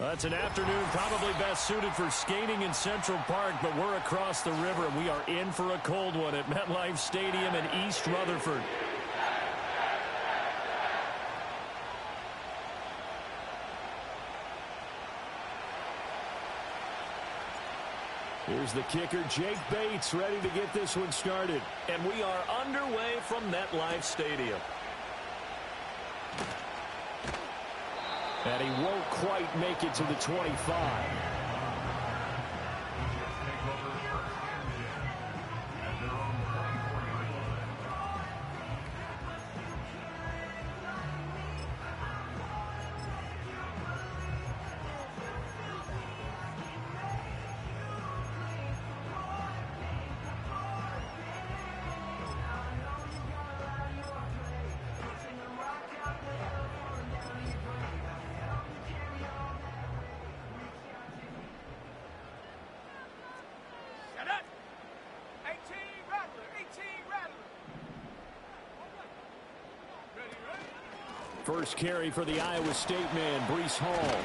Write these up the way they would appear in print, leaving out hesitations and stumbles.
That's an afternoon probably best suited for skating in Central Park, but we're across the river, and we are in for a cold one at MetLife Stadium in East Rutherford. Here's the kicker, Jake Bates, ready to get this one started. And we are underway from MetLife Stadium. And he won't quite make it to the 25. First carry for the Iowa State man, Breece Hall.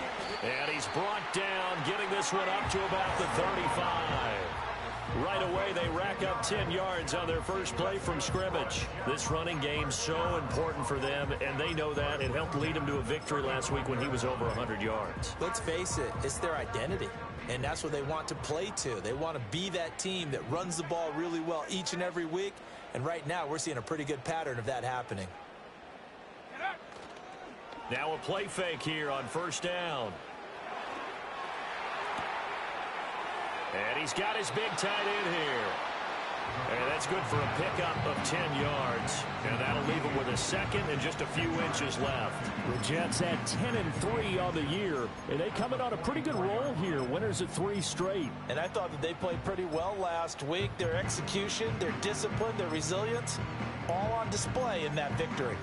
And he's brought down, getting this one up to about the 35. Right away, they rack up 10 yards on their first play from scrimmage. This running game's so important for them, and they know that. It helped lead them to a victory last week when he was over 100 yards. Let's face it, it's their identity, and that's what they want to play to. They want to be that team that runs the ball really well each and every week, and right now we're seeing a pretty good pattern of that happening. Now a play fake here on first down. And he's got his big tight end here. And that's good for a pickup of 10 yards. And that'll leave him with a second and just a few inches left. The Jets had 10-3 on the year. And they come in on a pretty good roll here. Winners at 3 straight. And I thought that they played pretty well last week. Their execution, their discipline, their resilience, all on display in that victory.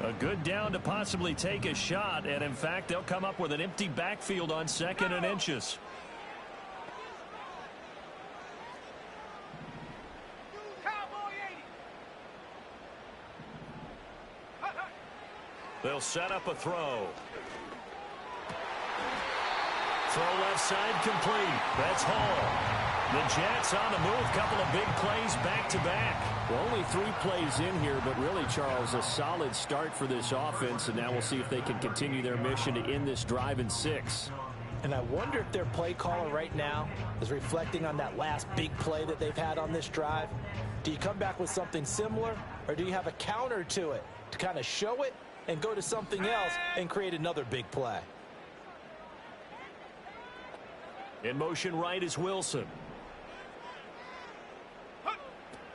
A good down to possibly take a shot, and in fact, they'll come up with an empty backfield on 2nd and inches. They'll set up a throw. Throw left side complete. That's Hall. The Jets on the move. Couple of big plays back-to-back. Well, only 3 plays in here, but really, Charles, a solid start for this offense, and now we'll see if they can continue their mission to end this drive in 6. And I wonder if their play caller right now is reflecting on that last big play that they've had on this drive. Do you come back with something similar, or do you have a counter to it to kind of show it and go to something else and create another big play? In motion right is Wilson.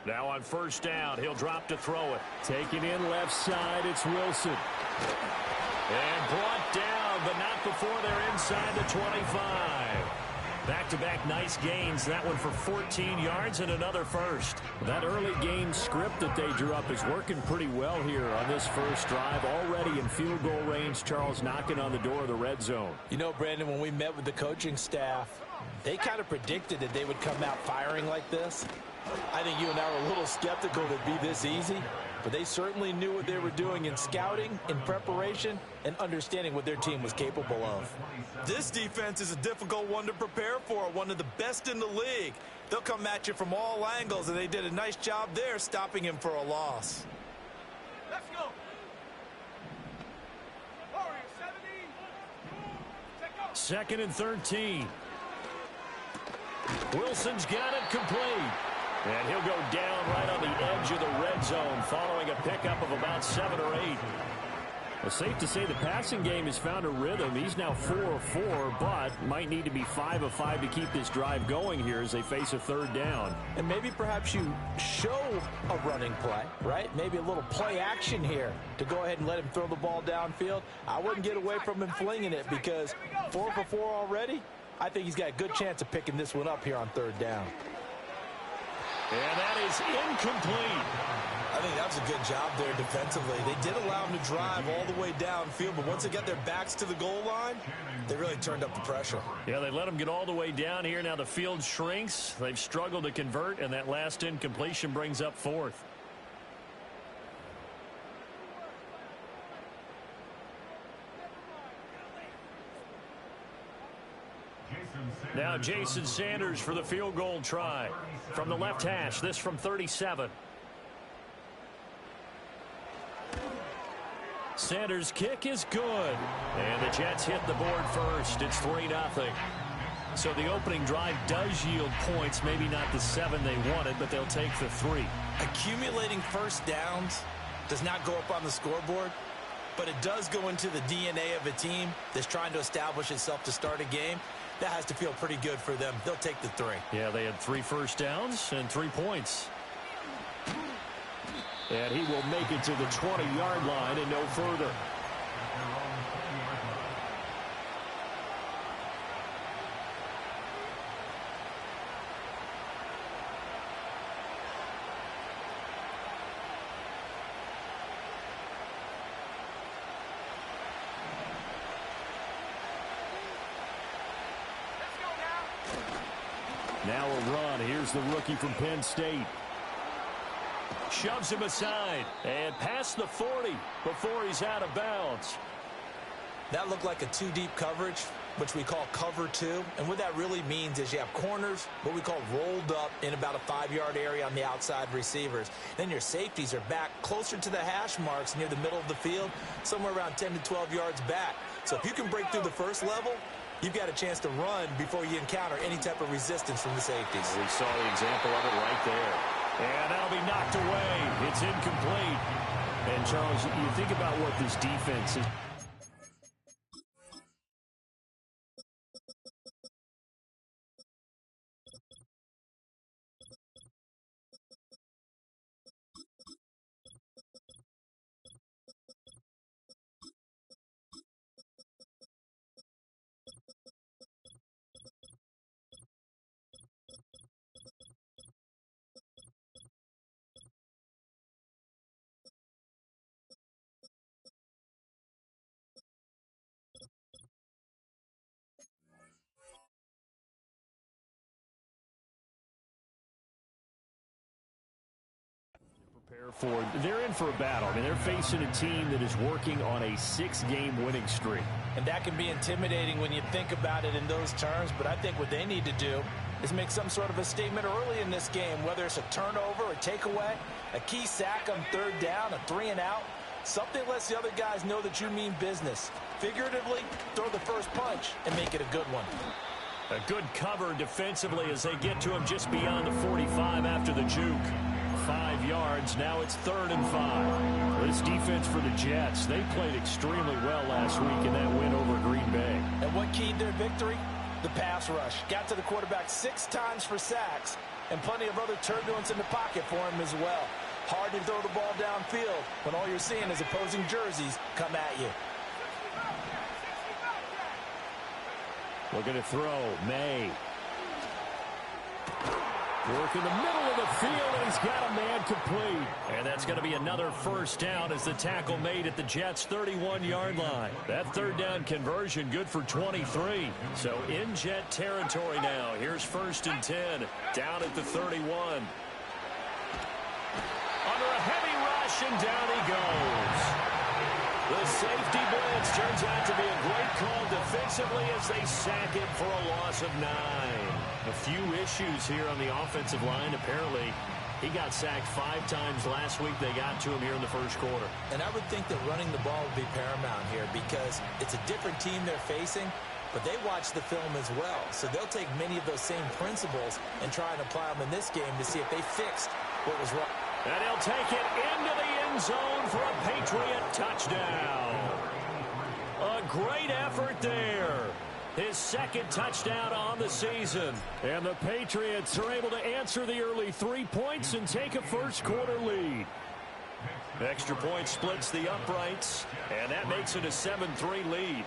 Now on first down, he'll drop to throw it. Taking in left side, it's Wilson. And brought down, but not before they're inside the 25. Back-to-back nice gains. That one for 14 yards and another first. That early game script that they drew up is working pretty well here on this first drive. Already in field goal range, Charles knocking on the door of the red zone. You know, Brandon, when we met with the coaching staff, they kind of predicted that they would come out firing like this. I think you and I were a little skeptical that it'd be this easy, but they certainly knew what they were doing in scouting, in preparation, and understanding what their team was capable of. This defense is a difficult one to prepare for, one of the best in the league. They'll come at you from all angles, and they did a nice job there stopping him for a loss. Let's go. Second and 13. Wilson's got it complete. And he'll go down right on the edge of the red zone following a pickup of about 7 or 8. Well, safe to say the passing game has found a rhythm. He's now 4 of 4, but might need to be 5 of 5 to keep this drive going here as they face a third down. And maybe perhaps you show a running play, right? Maybe a little play action here to go ahead and let him throw the ball downfield. I wouldn't get away from him flinging it because 4 for 4 already. I think he's got a good chance of picking this one up here on third down. And that is incomplete. I think that was a good job there defensively. They did allow him to drive all the way downfield, but once they got their backs to the goal line, they really turned up the pressure. Yeah, they let him get all the way down here. Now the field shrinks. They've struggled to convert, and that last incompletion brings up 4th. Now Jason Sanders for the field goal try. From the left hash, this from 37. Sanders' kick is good. And the Jets hit the board first. It's 3-0. So the opening drive does yield points. Maybe not the 7 they wanted, but they'll take the 3. Accumulating first downs does not go up on the scoreboard, but it does go into the DNA of a team that's trying to establish itself to start a game. That has to feel pretty good for them. They'll take the 3. Yeah, they had 3 first downs and 3 points. And he will make it to the 20-yard line and no further. Now a run. Here's the rookie from Penn State. Shoves him aside and past the 40 before he's out of bounds. That looked like a 2-deep coverage, which we call cover 2. And what that really means is you have corners, what we call rolled up in about a 5-yard area on the outside receivers. Then your safeties are back closer to the hash marks near the middle of the field, somewhere around 10 to 12 yards back. So if you can break through the first level, you've got a chance to run before you encounter any type of resistance from the safeties. We saw the example of it right there. And that'll be knocked away. It's incomplete. And, Charles, you think about what this defense is. They're in for a battle. I mean, they're facing a team that is working on a 6-game winning streak. And that can be intimidating when you think about it in those terms, but I think what they need to do is make some sort of a statement early in this game, whether it's a turnover, a takeaway, a key sack on 3rd down, a 3-and-out. Something lets the other guys know that you mean business. Figuratively, throw the first punch and make it a good one. A good cover defensively as they get to him just beyond the 45 after the juke. 5 yards. Now it's 3rd and 5. This defense for the Jets, they played extremely well last week in that win over Green Bay. And what keyed their victory? The pass rush. Got to the quarterback 6 times for sacks, and plenty of other turbulence in the pocket for him as well. Hard to throw the ball downfield when all you're seeing is opposing jerseys come at you. Looking to throw. May. Work in the middle of the field, and he's got a man complete. And that's going to be another first down as the tackle made at the Jets' 31-yard line. That 3rd down conversion good for 23. So in Jet territory now. Here's 1st and 10. Down at the 31. Under a heavy rush, and down he goes. The safety blitz turns out to be a great call defensively as they sack him for a loss of 9. A few issues here on the offensive line. Apparently, he got sacked 5 times last week. They got to him here in the first quarter. And I would think that running the ball would be paramount here because it's a different team they're facing, but they watch the film as well. So they'll take many of those same principles and try and apply them in this game to see if they fixed what was wrong. And he'll take it into the end zone for a Patriot touchdown. A great effort there. His 2nd touchdown on the season. And the Patriots are able to answer the early 3 points and take a first-quarter lead. Extra point splits the uprights, and that makes it a 7-3 lead.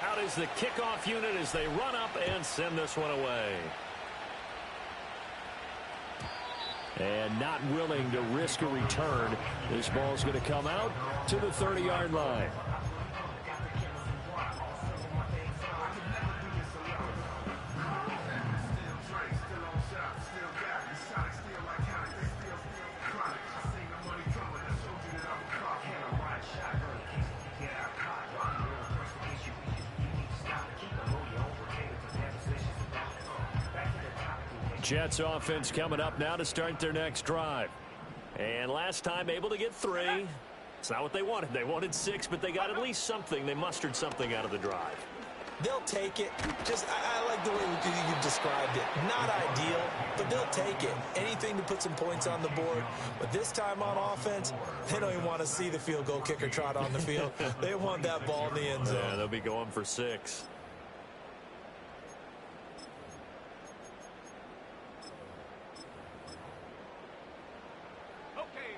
Out is the kickoff unit as they run up and send this one away. And not willing to risk a return. This ball's going to come out to the 30-yard line. Jets offense coming up now to start their next drive. And last time able to get 3. It's not what they wanted. They wanted 6, but they got at least something. They mustered something out of the drive. They'll take it. I like the way you described it. Not ideal, but they'll take it. Anything to put some points on the board. But this time on offense, they don't even want to see the field goal kicker trot on the field. They want that ball in the end zone. Yeah, they'll be going for 6.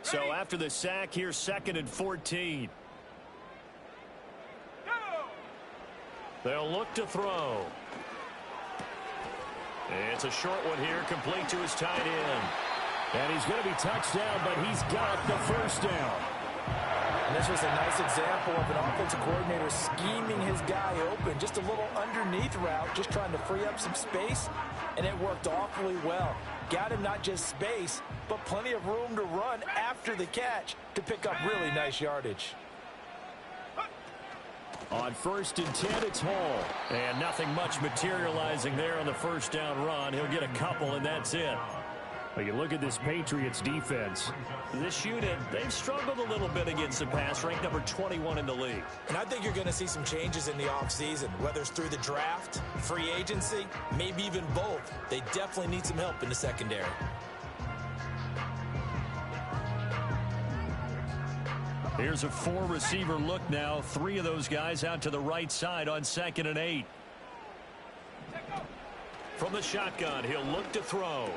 So after the sack, here's 2nd and 14. They'll look to throw. It's a short one here, complete to his tight end. And he's going to be touched down, but he's got the first down. And this was a nice example of an offensive coordinator scheming his guy open. Just a little underneath route, just trying to free up some space, and it worked awfully well. Got him not just space, but plenty of room to run after the catch to pick up really nice yardage. On 1st and 10, it's Hall. And nothing much materializing there on the first down run. He'll get a couple, and that's it. Well, you look at this Patriots defense. This unit, they've struggled a little bit against the pass, ranked number 21 in the league. And I think you're going to see some changes in the offseason, whether it's through the draft, free agency, maybe even both. They definitely need some help in the secondary. Here's a 4-receiver look now. 3 of those guys out to the right side on 2nd and 8. From the shotgun, he'll look to throw.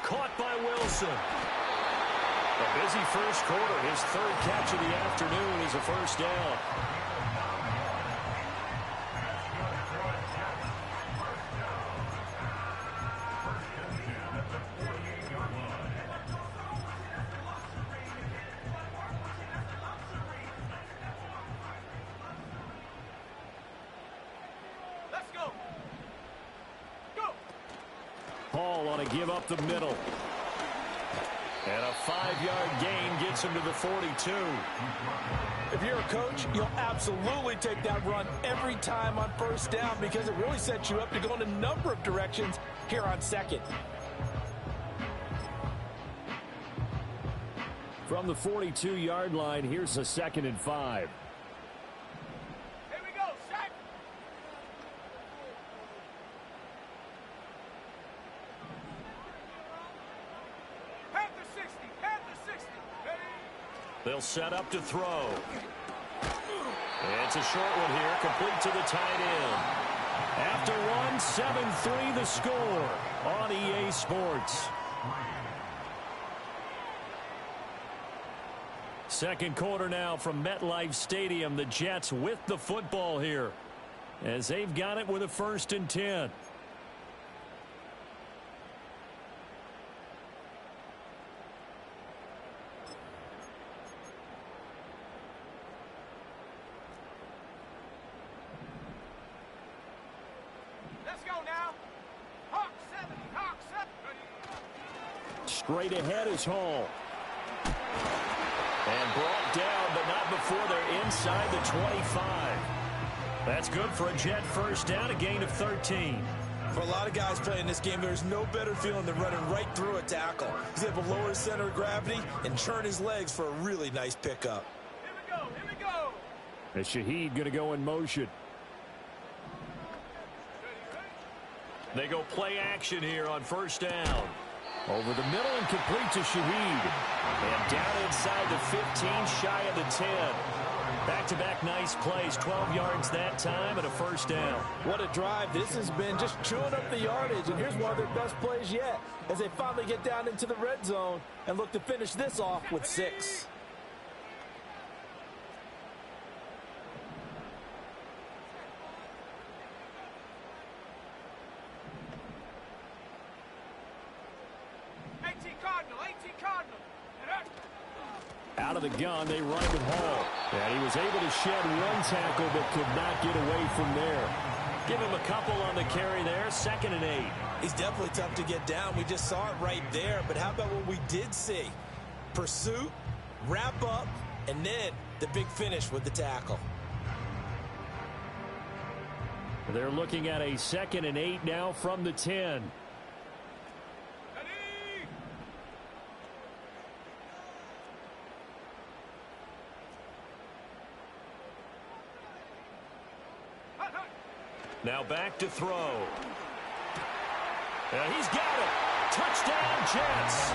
Caught by Wilson. A busy first quarter. His 3rd catch of the afternoon is a first down. Hall on a give up the middle. And a 5-yard gain gets him to the 42. If you're a coach, you'll absolutely take that run every time on first down because it really sets you up to go in a number of directions here on 2nd. From the 42-yard line, here's a 2nd and 5. They'll set up to throw. It's a short one here, complete to the tight end. After one, 7-3 the score on EA Sports. Second quarter now from MetLife Stadium. The Jets with the football here as they've got it with a 1st and 10. Straight ahead is Hall. And brought down, but not before they're inside the 25. That's good for a Jet first down, a gain of 13. For a lot of guys playing this game, there's no better feeling than running right through a tackle. He's able to lower his center of gravity and turn his legs for a really nice pickup. Here we go. And Shaheed going to go in motion. They go play action here on first down. Over the middle and complete to Shaheed. And down inside the 15, shy of the 10. Back-to-back nice plays, 12 yards that time and a first down. What a drive. This has been just chewing up the yardage, and here's one of their best plays yet as they finally get down into the red zone and look to finish this off with 6. Out of the gun, they run with Hall. And he was able to shed one tackle but could not get away from there. Give him a couple on the carry there, 2nd and 8. He's definitely tough to get down. We just saw it right there. But how about what we did see? Pursuit, wrap up, and then the big finish with the tackle. They're looking at a 2nd and 8 now from the 10. Now back to throw. And he's got it. Touchdown, Jets.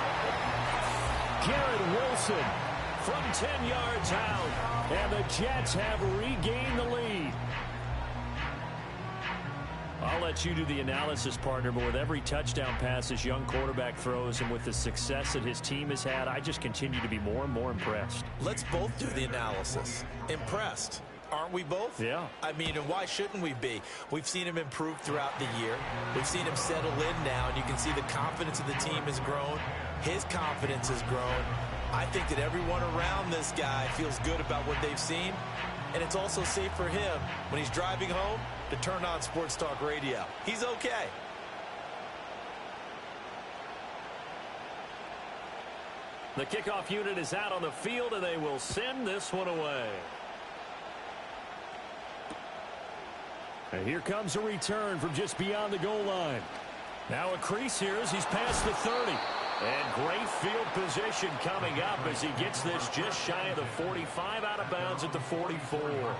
Garrett Wilson from 10 yards out. And the Jets have regained the lead. I'll let you do the analysis, partner, but with every touchdown pass this young quarterback throws and with the success that his team has had, I just continue to be more and more impressed. Let's both do the analysis. Impressed. Aren't we both? Yeah. I mean, and why shouldn't we be? We've seen him improve throughout the year. We've seen him settle in now, and you can see the confidence of the team has grown. His confidence has grown. I think that everyone around this guy feels good about what they've seen, and it's also safe for him when he's driving home to turn on Sports Talk Radio. He's okay. The kickoff unit is out on the field, and they will send this one away. And here comes a return from just beyond the goal line. Now a crease here as he's past the 30. And great field position coming up as he gets this just shy of the 45, out of bounds at the 44.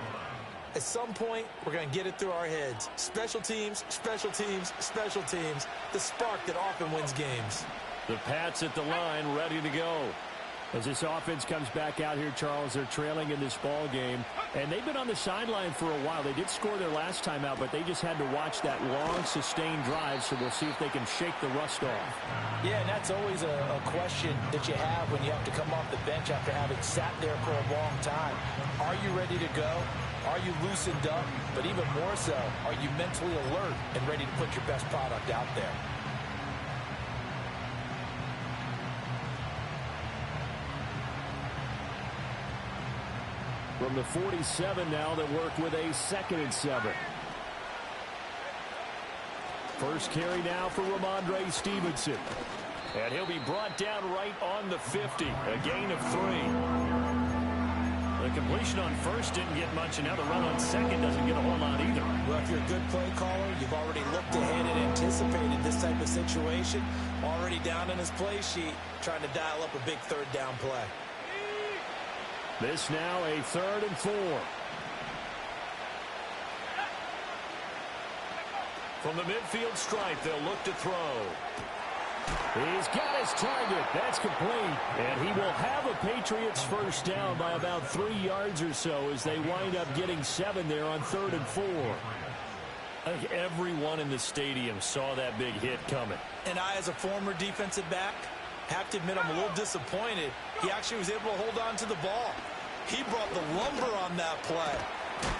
At some point, we're going to get it through our heads. Special teams, special teams, special teams. The spark that often wins games. The Pats at the line, ready to go. As this offense comes back out here, Charles, they're trailing in this ball game, and they've been on the sideline for a while. They did score their last time out, but they just had to watch that long, sustained drive, so we'll see if they can shake the rust off. Yeah, and that's always a question that you have when you have to come off the bench after having sat there for a long time. Are you ready to go? Are you loosened up? But even more so, are you mentally alert and ready to put your best product out there? From the 47 now, they work with a 2nd and 7. First carry now for Ramondre Stevenson. And he'll be brought down right on the 50. A gain of 3. The completion on first didn't get much, and now the run on second doesn't get a whole lot either. Well, if you're a good play caller, you've already looked ahead and anticipated this type of situation. Already down in his play sheet, trying to dial up a big third down play. This now a 3rd and 4. From the midfield stripe, they'll look to throw. He's got his target. That's complete. And he will have a Patriots first down by about 3 yards or so as they wind up getting 7 there on 3rd and 4. I think everyone in the stadium saw that big hit coming. And I, as a former defensive back, have to admit I'm a little disappointed. He actually was able to hold on to the ball. He brought the lumber on that play.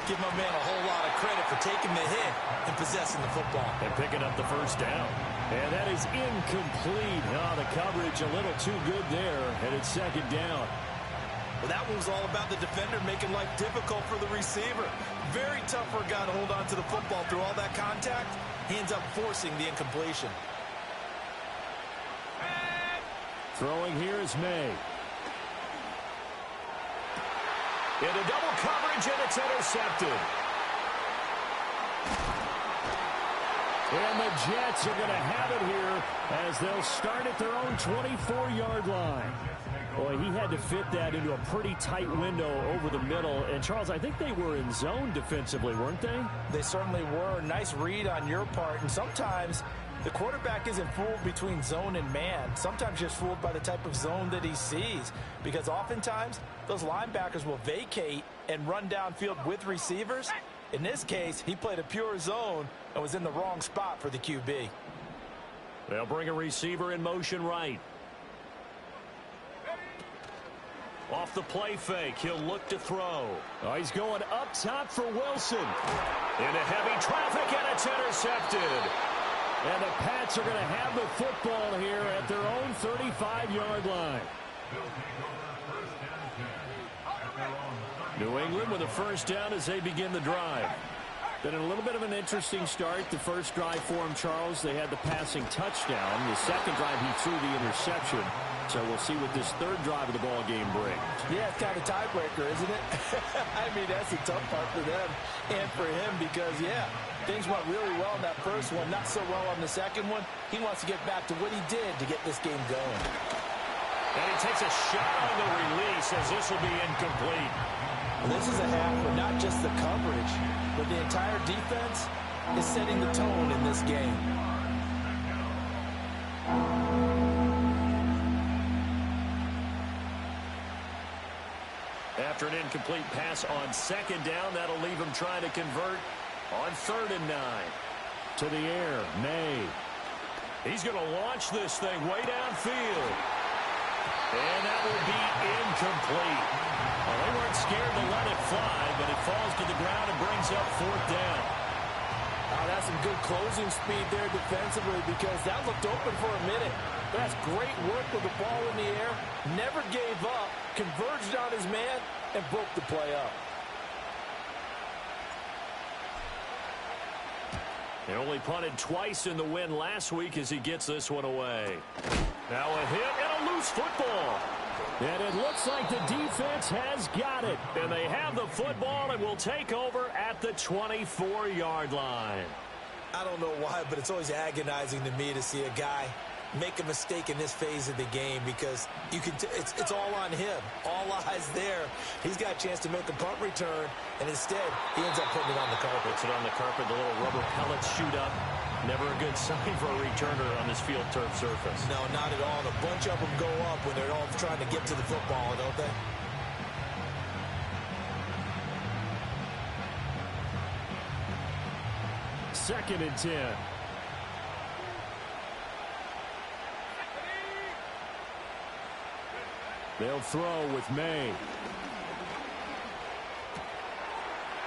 Give my man a whole lot of credit for taking the hit and possessing the football. And picking up the first down. And that is incomplete. Oh, the coverage a little too good there, and it's 2nd down. Well, that one was all about the defender making life difficult for the receiver. Very tough for a guy to hold on to the football through all that contact. He ends up forcing the incompletion. Throwing here is May. Into double coverage, and it's intercepted. And the Jets are going to have it here as they'll start at their own 24-yard line. Boy, he had to fit that into a pretty tight window over the middle. And, Charles, I think they were in zone defensively, weren't they? They certainly were. Nice read on your part. And sometimes the quarterback isn't fooled between zone and man. Sometimes just fooled by the type of zone that he sees. Because oftentimes, those linebackers will vacate and run downfield with receivers. In this case, he played a pure zone and was in the wrong spot for the QB. They'll bring a receiver in motion right. Off the play fake, he'll look to throw. Oh, he's going up top for Wilson. Into heavy traffic, and it's intercepted. And the Pats are going to have the football here at their own 35-yard line. New England with a first down as they begin the drive. Been a little bit of an interesting start. The first drive for him, Charles, they had the passing touchdown. The second drive, he threw the interception. So we'll see what this third drive of the ball game brings. Yeah, it's kind of a tiebreaker, isn't it? I mean, that's the tough part for them and for him because, yeah, things went really well in that first one, not so well on the second one. He wants to get back to what he did to get this game going. And he takes a shot on the release as this will be incomplete. Well, this is a half where not just the coverage, but the entire defense is setting the tone in this game. After an incomplete pass on second down, that'll leave him trying to convert on 3rd and 9. To the air, May. He's going to launch this thing way downfield. And that will be incomplete. Well, they weren't scared to let it fly, but it falls to the ground and brings up 4th down. That's some good closing speed there defensively, because that looked open for a minute. That's great work with the ball in the air. Never gave up, converged on his man, and broke the play up. They only punted twice in the win last week as he gets this one away. Now a hit and a loose football. And it looks like the defense has got it. And they have the football and will take over at the 24-yard line. I don't know why, but it's always agonizing to me to see a guy make a mistake in this phase of the game, because you can it's all on him. All eyes there. He's got a chance to make a punt return, and instead he ends up putting it on the carpet. Puts it on the carpet. The little rubber pellets shoot up. Never a good sign for a returner on this field turf surface. No, not at all. A bunch of them go up when they're all trying to get to the football, don't they? Second and 10. They'll throw with May.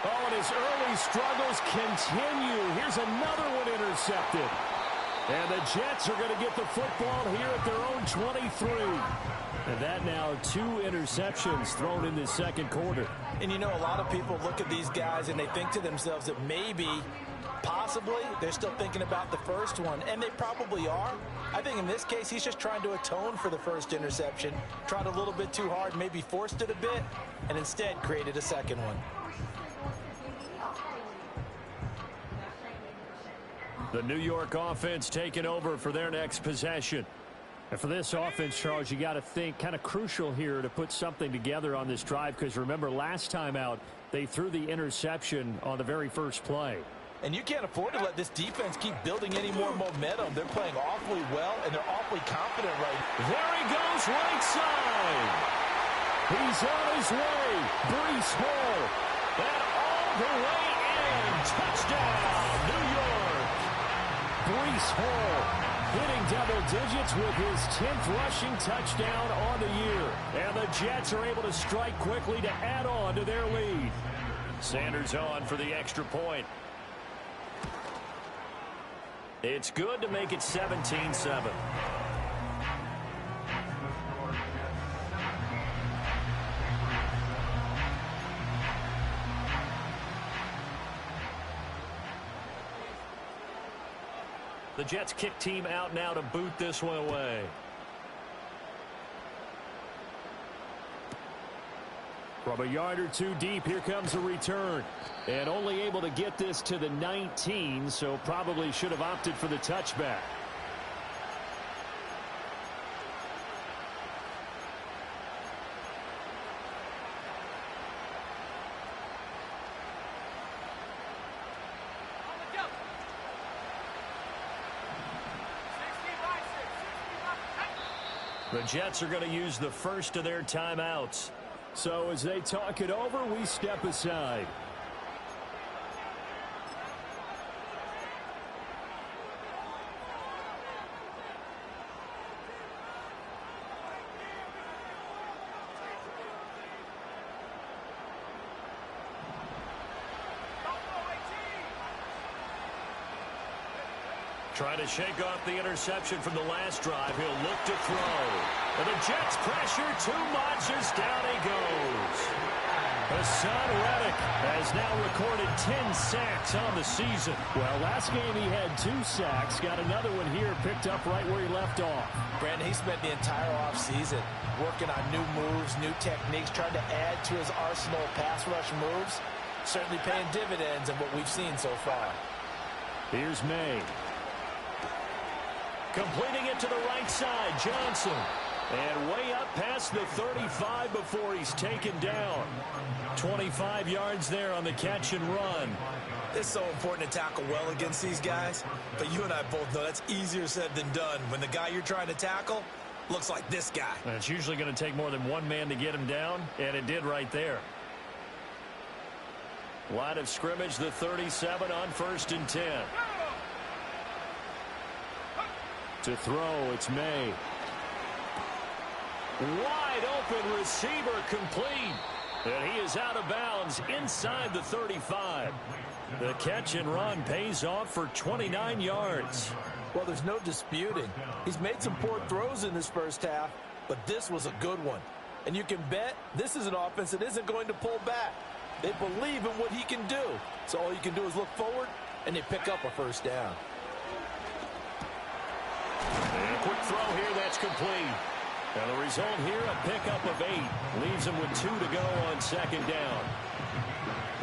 Oh, and his early struggles continue. Here's another one intercepted. And the Jets are going to get the football here at their own 23. And that now 2 interceptions thrown in this second quarter. And you know, a lot of people look at these guys and they think to themselves that maybe, possibly, they're still thinking about the first one. And they probably are. I think in this case, he's just trying to atone for the first interception. Tried a little bit too hard, maybe forced it a bit, and instead created a second one. The New York offense taking over for their next possession. And for this offense, Charles, you got to think kind of crucial here to put something together on this drive, because remember, last time out, they threw the interception on the very first play. And you can't afford to let this defense keep building any more momentum. They're playing awfully well, and they're awfully confident right now. There he goes, right side. He's on his way. Brees Hall. And all the way in. Touchdown, New York. Brees Hall hitting double digits with his 10th rushing touchdown on the year. And the Jets are able to strike quickly to add on to their lead. Sanders on for the extra point. It's good to make it 17-7. The Jets kick team out now to boot this one away. From a yard or 2 deep, here comes a return. And only able to get this to the 19, so probably should have opted for the touchback. The Jets are going to use the first of their timeouts. So as they talk it over, we step aside. Trying to shake off the interception from the last drive. He'll look to throw. And the Jets pressure too much as down he goes. Hassan Reddick has now recorded 10 sacks on the season. Well, last game he had 2 sacks. Got another one here picked up right where he left off. Brandon, he spent the entire offseason working on new moves, new techniques, trying to add to his arsenal of pass rush moves. Certainly paying dividends in what we've seen so far. Here's May. Completing it to the right side, Johnson. And way up past the 35 before he's taken down. 25 yards there on the catch and run. It's so important to tackle well against these guys, but you and I both know that's easier said than done when the guy you're trying to tackle looks like this guy. And it's usually going to take more than one man to get him down, and it did right there. Line of scrimmage, the 37 on 1st and 10. To throw, it's May. Wide open receiver complete. And he is out of bounds inside the 35. The catch and run pays off for 29 yards. Well, there's no disputing. He's made some poor throws in this first half, but this was a good one. And you can bet this is an offense that isn't going to pull back. They believe in what he can do. So all you can do is look forward, and they pick up a first down. And a quick throw here that's complete. And the result here, a pickup of 8. Leaves him with 2 to go on 2nd down.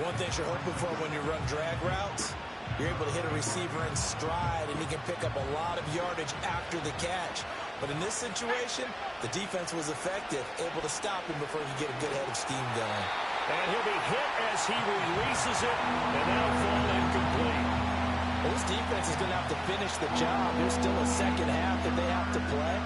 One thing you're hoping for when you run drag routes, you're able to hit a receiver in stride, and he can pick up a lot of yardage after the catch. But in this situation, the defense was effective, able to stop him before he could get a good head of steam going. And he'll be hit as he releases it, and now fall incomplete. Well, this defense is going to have to finish the job. There's still a second half that they have to play.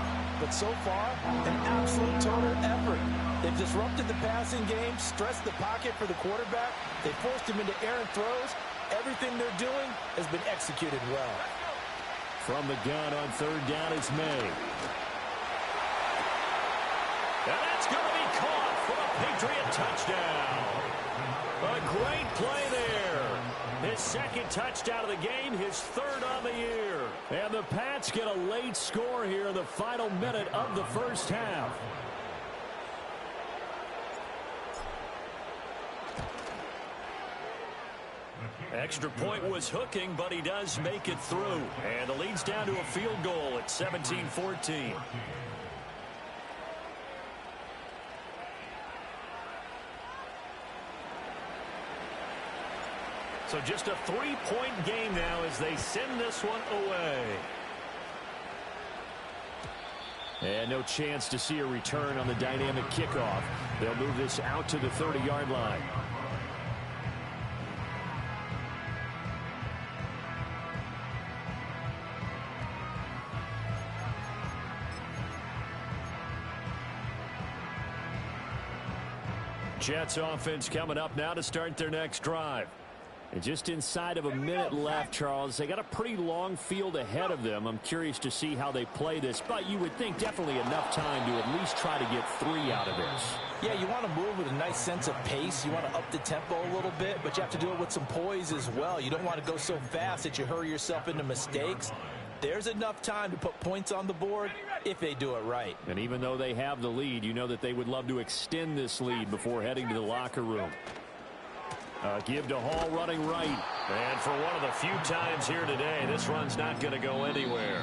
But so far, an absolute total effort. They've disrupted the passing game, stressed the pocket for the quarterback. They forced him into errant throws. Everything they're doing has been executed well. From the gun on 3rd down, it's May. And that's going to be caught for a Patriot touchdown. A great play there. His 2nd touchdown of the game, his 3rd on the year. And the Pats get a late score here in the final minute of the first half. Extra point was hooking, but he does make it through. And the lead's down to a field goal at 17-14. So just a 3-point game now as they send this one away. And no chance to see a return on the dynamic kickoff. They'll move this out to the 30-yard line. Jets offense coming up now to start their next drive. And just inside of a minute left, Charles. They got a pretty long field ahead of them. I'm curious to see how they play this, but you would think definitely enough time to at least try to get 3 out of this. Yeah, you want to move with a nice sense of pace. You want to up the tempo a little bit, but you have to do it with some poise as well. You don't want to go so fast that you hurry yourself into mistakes. There's enough time to put points on the board if they do it right. And even though they have the lead, you know that they would love to extend this lead before heading to the locker room. Give to Hall running right. And for one of the few times here today, this run's not going to go anywhere.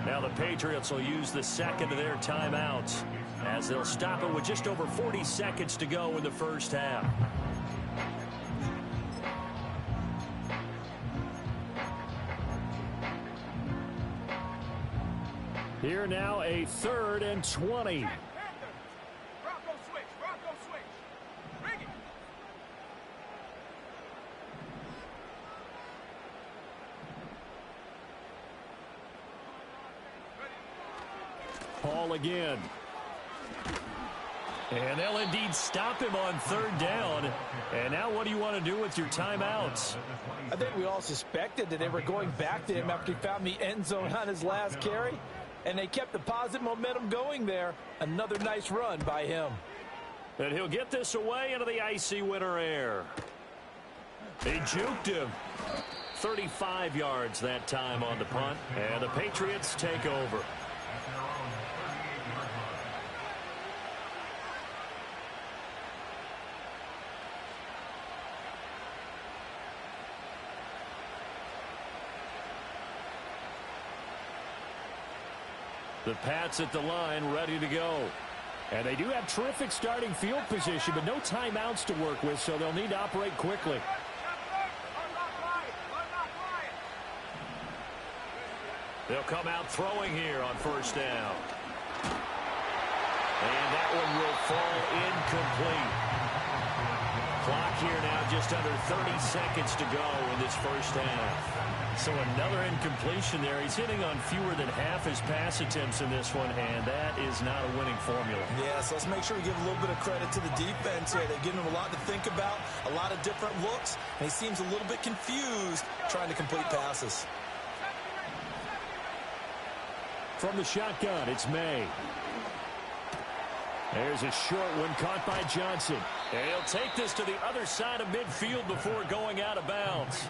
Now the Patriots will use the 2nd of their timeouts as they'll stop it with just over 40 seconds to go in the first half. Here now a 3rd and 20. Hall again. And they'll indeed stop him on 3rd down. And now what do you want to do with your timeouts? I think we all suspected that they were going back to him after he found the end zone on his last carry. And they kept the positive momentum going there. Another nice run by him. And he'll get this away into the icy winter air. They juked him. 35 yards that time on the punt. And the Patriots take over. The Pats at the line, ready to go. And they do have terrific starting field position, but no timeouts to work with, so they'll need to operate quickly. They'll come out throwing here on 1st down. And that one will fall incomplete. Clock here now, just under 30 seconds to go in this first half. So another incompletion there. He's hitting on fewer than half his pass attempts in this one, and that is not a winning formula. Yeah, so let's make sure we give a little bit of credit to the defense here. They've given him a lot to think about, a lot of different looks, and he seems a little bit confused trying to complete passes. From the shotgun, it's May. There's a short one caught by Johnson. And he'll take this to the other side of midfield before going out of bounds.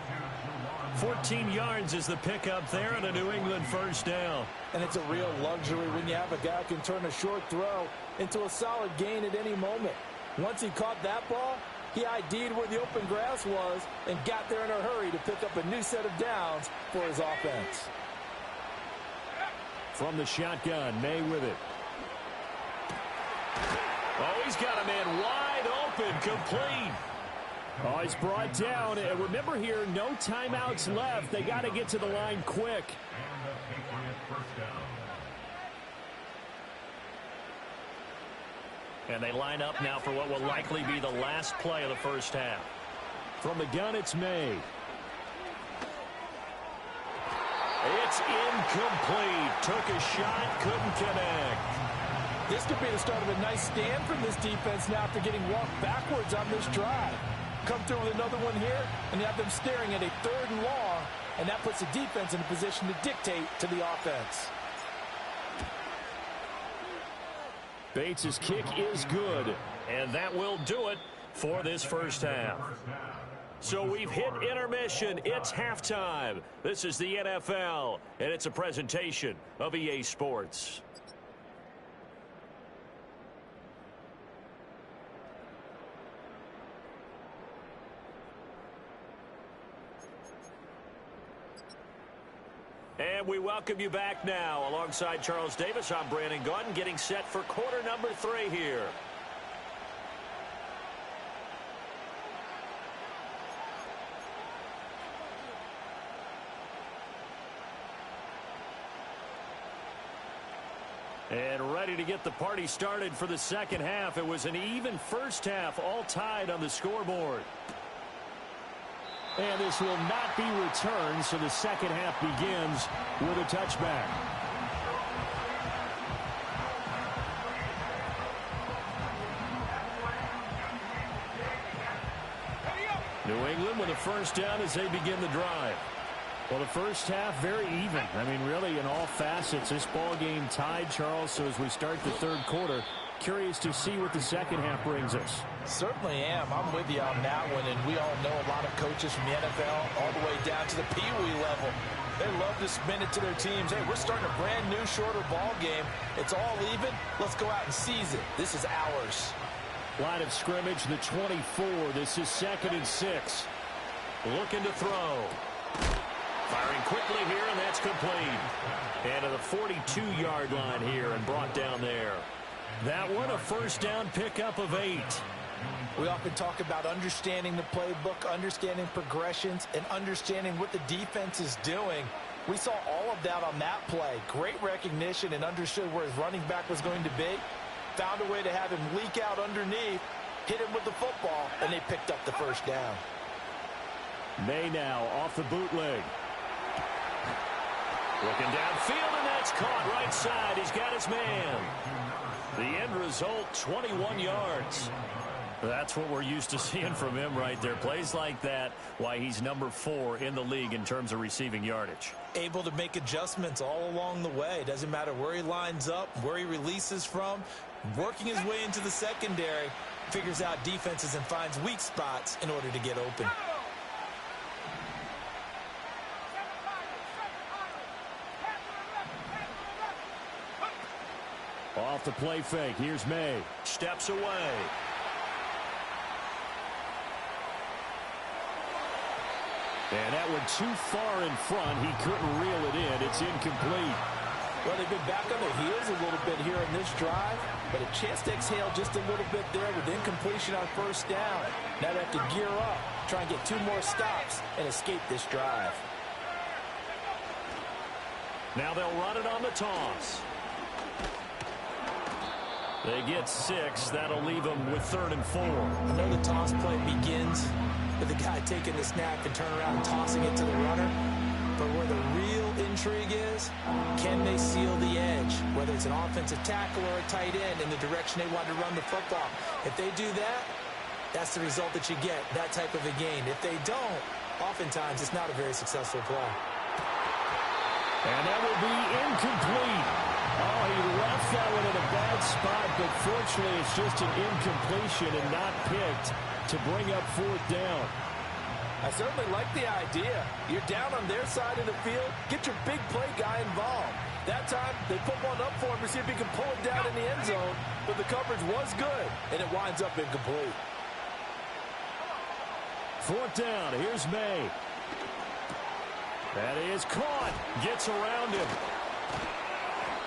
14 yards is the pickup there and a New England first down. And it's a real luxury when you have a guy who can turn a short throw into a solid gain at any moment. Once he caught that ball, he ID'd where the open grass was and got there in a hurry to pick up a new set of downs for his offense. From the shotgun, May with it. Oh, he's got a man wide open, complete. Oh, he's brought down. And remember here, no timeouts left. They got to get to the line quick. And they line up now for what will likely be the last play of the first half. From the gun, it's May. It's incomplete. Took a shot, couldn't connect. This could be the start of a nice stand from this defense now after getting walked backwards on this drive. Come through with another one here, and you have them staring at a 3rd and long, and that puts the defense in a position to dictate to the offense. Bates' kick is good. And that will do it for this first half. So we've hit intermission. It's halftime. This is the NFL, and it's a presentation of EA Sports. And we welcome you back now. Alongside Charles Davis, I'm Brandon Gaudin, getting set for quarter number 3 here. And ready to get the party started for the second half. It was an even first half, all tied on the scoreboard. And this will not be returned, so the second half begins with a touchback. New England with a first down as they begin the drive. Well, the first half, very even. I mean, really, in all facets, this ball game tied, Charles. So as we start the third quarter, curious to see what the second half brings us. Certainly am. I'm with you on that one, and we all know a lot of coaches from the NFL all the way down to the Pee-wee level. They love to spin it to their teams. Hey, we're starting a brand new, shorter ball game. It's all even. Let's go out and seize it. This is ours. Line of scrimmage, the 24. This is 2nd and 6. Looking to throw. Firing quickly here, and that's complete. And to the 42-yard line here and brought down there. That one, a first down pickup of 8. We often talk about understanding the playbook, understanding progressions, and understanding what the defense is doing. We saw all of that on that play. Great recognition and understood where his running back was going to be. Found a way to have him leak out underneath, hit him with the football, and they picked up the first down. May now off the bootleg. Looking downfield, and that's caught right side. He's got his man. The end result, 21 yards. That's what we're used to seeing from him right there. Plays like that, why he's number 4 in the league in terms of receiving yardage. Able to make adjustments all along the way. Doesn't matter where he lines up, where he releases from. Working his way into the secondary, figures out defenses and finds weak spots in order to get open. Off the play fake. Here's May. Steps away. And that one too far in front. He couldn't reel it in. It's incomplete. Well, they've been back on their heels a little bit here in this drive, but a chance to exhale just a little bit there with incompletion on first down. Now they have to gear up, try and get 2 more stops, and escape this drive. Now they'll run it on the toss. They get 6. That'll leave them with 3rd and 4. I know the toss play begins with the guy taking the snap and turning around and tossing it to the runner. But where the real intrigue is, can they seal the edge? Whether it's an offensive tackle or a tight end in the direction they want to run the football. If they do that, that's the result that you get, that type of a gain. If they don't, oftentimes it's not a very successful play. And that will be incomplete. Oh, he left that one in a bad spot, but fortunately it's just an incompletion and not picked to bring up 4th down. I certainly like the idea. You're down on their side of the field. Get your big play guy involved. That time, they put one up for him to see if he can pull it down in the end zone, but the coverage was good, and it winds up incomplete. 4th down. Here's May. That is caught. Gets around him.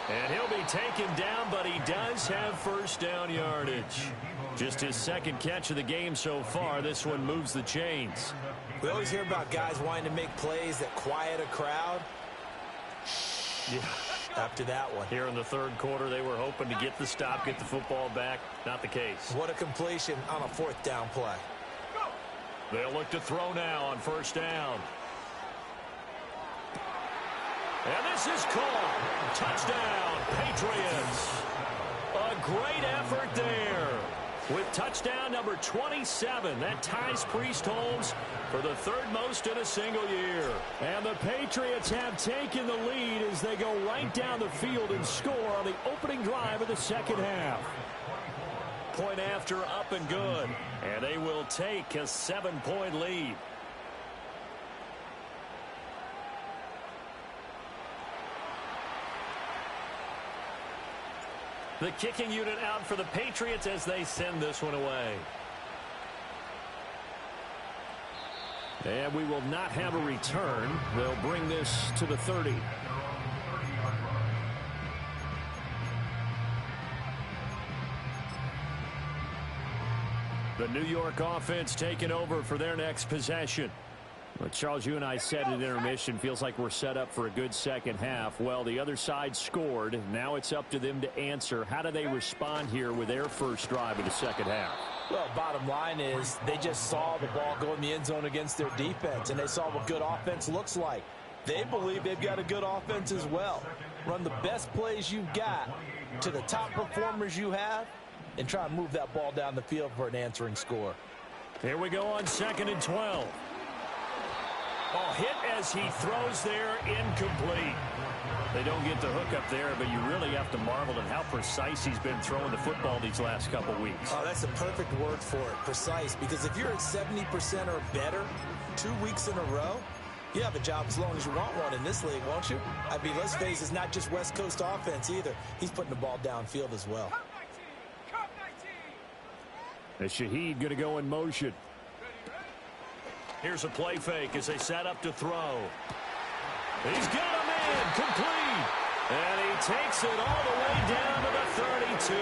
And he'll be taken down, but he does have 1st down yardage. Just his 2nd catch of the game so far. This one moves the chains. We always hear about guys wanting to make plays that quiet a crowd. Yeah. After that one. Here in the 3rd quarter, they were hoping to get the stop, get the football back. Not the case. What a completion on a 4th down play. They'll look to throw now on 1st down. And this is caught. Touchdown, Patriots. A great effort there. With touchdown number 27, that ties Priest-Holmes for the 3rd most in a single year. And the Patriots have taken the lead as they go right down the field and score on the opening drive of the 2nd half. Point after up and good. And they will take a 7-point lead. The kicking unit out for the Patriots as they send this one away. And we will not have a return. They'll bring this to the 30. The New York offense taking over for their next possession. Well, Charles, you and I said at intermission, feels like we're set up for a good 2nd half. Well, the other side scored. Now it's up to them to answer. How do they respond here with their 1st drive of the 2nd half? Well, bottom line is they just saw the ball go in the end zone against their defense, and they saw what good offense looks like. They believe they've got a good offense as well. Run the best plays you've got to the top performers you have, and try and move that ball down the field for an answering score. Here we go on 2nd and 12. Oh, hit as he throws there, incomplete. They don't get the hook up there, but you really have to marvel at how precise he's been throwing the football these last couple weeks. Oh, that's the perfect word for it, precise. Because if you're at 70% or better 2 weeks in a row, you have a job as long as you want one in this league, won't you? I mean, let's face it, it's not just West Coast offense either. He's putting the ball downfield as well. And Shaheed going to go in motion. Here's a play fake as they set up to throw. He's got him in, complete. And he takes it all the way down to the 32.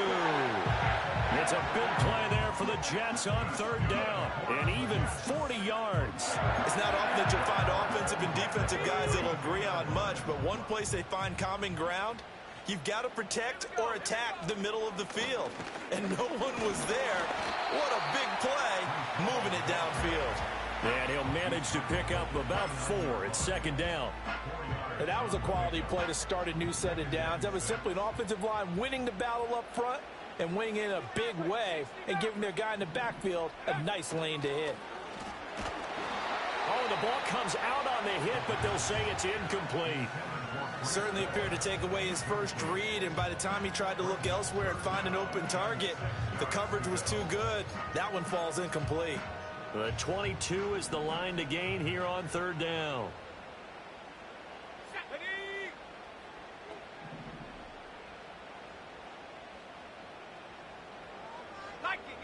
It's a big play there for the Jets on 3rd down. And even 40 yards. It's not often that you'll find offensive and defensive guys that'll agree on much, but one place they find common ground, you've got to protect or attack the middle of the field. And no one was there. What a big play, moving it downfield. And he'll manage to pick up about 4. It's 2nd down. And that was a quality play to start a new set of downs. That was simply an offensive line winning the battle up front and winning in a big way and giving their guy in the backfield a nice lane to hit. Oh, the ball comes out on the hit, but they'll say it's incomplete. Certainly appeared to take away his first read, and by the time he tried to look elsewhere and find an open target, the coverage was too good. That one falls incomplete. The 22 is the line to gain here on 3rd down.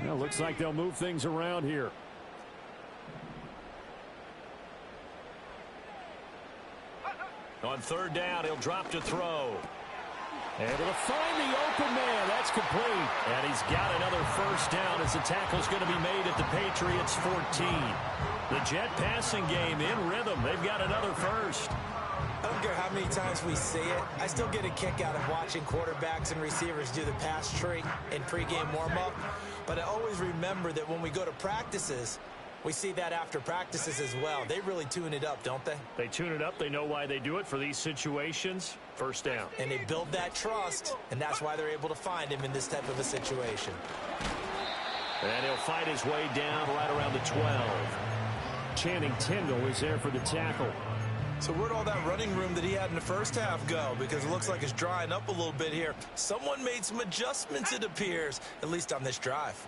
Well, looks like they'll move things around here. On 3rd down, he'll drop to throw. Able to find the open man. That's complete. And he's got another 1st down as the tackle's going to be made at the Patriots 14. The Jet passing game in rhythm. They've got another 1st. I don't care how many times we see it. I still get a kick out of watching quarterbacks and receivers do the pass tree in pregame warm-up. But I always remember that when we go to practices, we see that after practices as well. They really tune it up, don't they? They tune it up. They know why they do it for these situations. First down. And they build that trust, and that's why they're able to find him in this type of a situation. And he'll fight his way down right around the 12. Channing Tindall is there for the tackle. So where'd all that running room that he had in the first half go? Because it looks like it's drying up a little bit here. Someone made some adjustments, it appears, at least on this drive.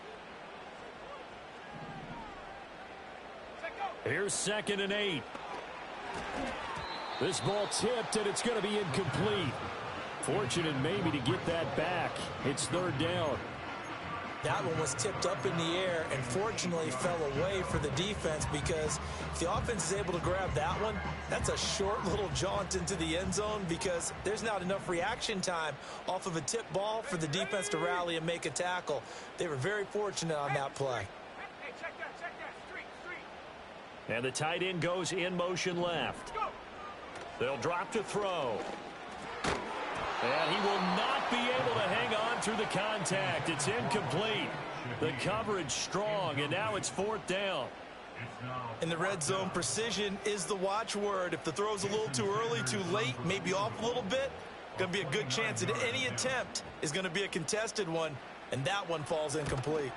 Here's 2nd and 8. This ball tipped, and it's going to be incomplete. Fortunate maybe to get that back. It's 3rd down. That one was tipped up in the air and fortunately fell away for the defense, because if the offense is able to grab that one, that's a short little jaunt into the end zone, because there's not enough reaction time off of a tip ball for the defense to rally and make a tackle. They were very fortunate on that play. And the tight end goes in motion left. They'll drop to throw. And he will not be able to hang on through the contact. It's incomplete. The coverage strong, and now it's 4th down. In the red zone, precision is the watchword. If the throw's a little too early, too late, maybe off a little bit, going to be a good chance that any attempt is going to be a contested one, and that one falls incomplete.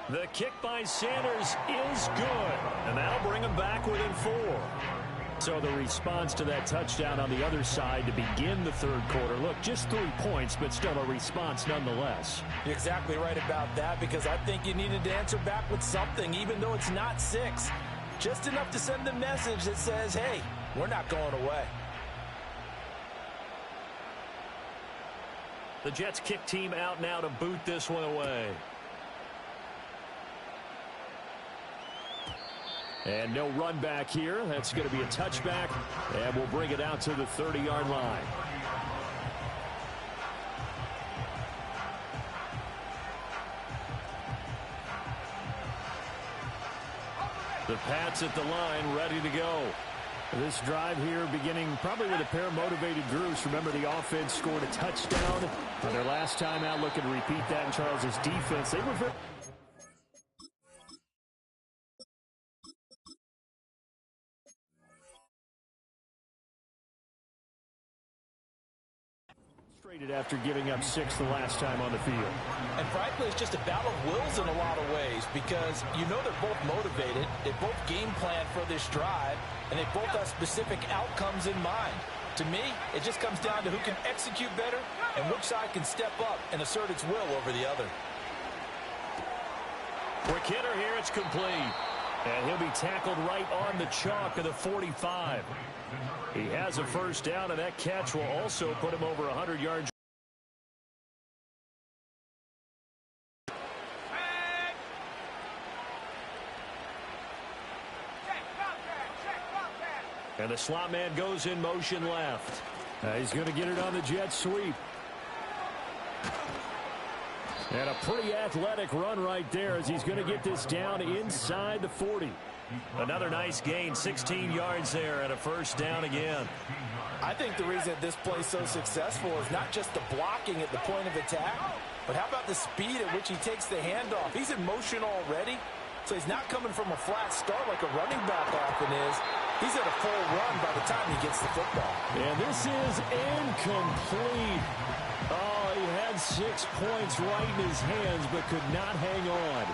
The kick by Sanders is good, and that'll bring him back within 4. So the response to that touchdown on the other side to begin the 3rd quarter. Look, just 3 points, but still a response nonetheless. You're exactly right about that, because I think you needed to answer back with something, even though it's not 6. Just enough to send a message that says, hey, we're not going away. The Jets kick team out now to boot this one away. And no run back here. That's going to be a touchback, and we'll bring it out to the 30-yard line. The Pats at the line, ready to go. This drive here beginning probably with a pair of motivated groups. Remember, the offense scored a touchdown for their last time out. Looking to repeat that in Charles's defense. They were very after giving up 6 the last time on the field. And frankly, it's just a battle of wills in a lot of ways, because you know they're both motivated. They both game plan for this drive, and they both have specific outcomes in mind. To me, it just comes down to who can execute better and which side can step up and assert its will over the other. Quick hitter here, it's complete. And he'll be tackled right on the chalk of the 45. He has a first down, and that catch will also put him over 100 yards. And the slot man goes in motion left. He's going to get it on the jet sweep. And a pretty athletic run right there as he's going to get this down inside the 40. Another nice gain, 16 yards there, and a first down again. I think the reason that this play is so successful is not just the blocking at the point of attack, but how about the speed at which he takes the handoff? He's in motion already, so he's not coming from a flat start like a running back often is. He's at a full run by the time he gets the football. And this is incomplete. Oh, he had 6 points right in his hands, but could not hang on.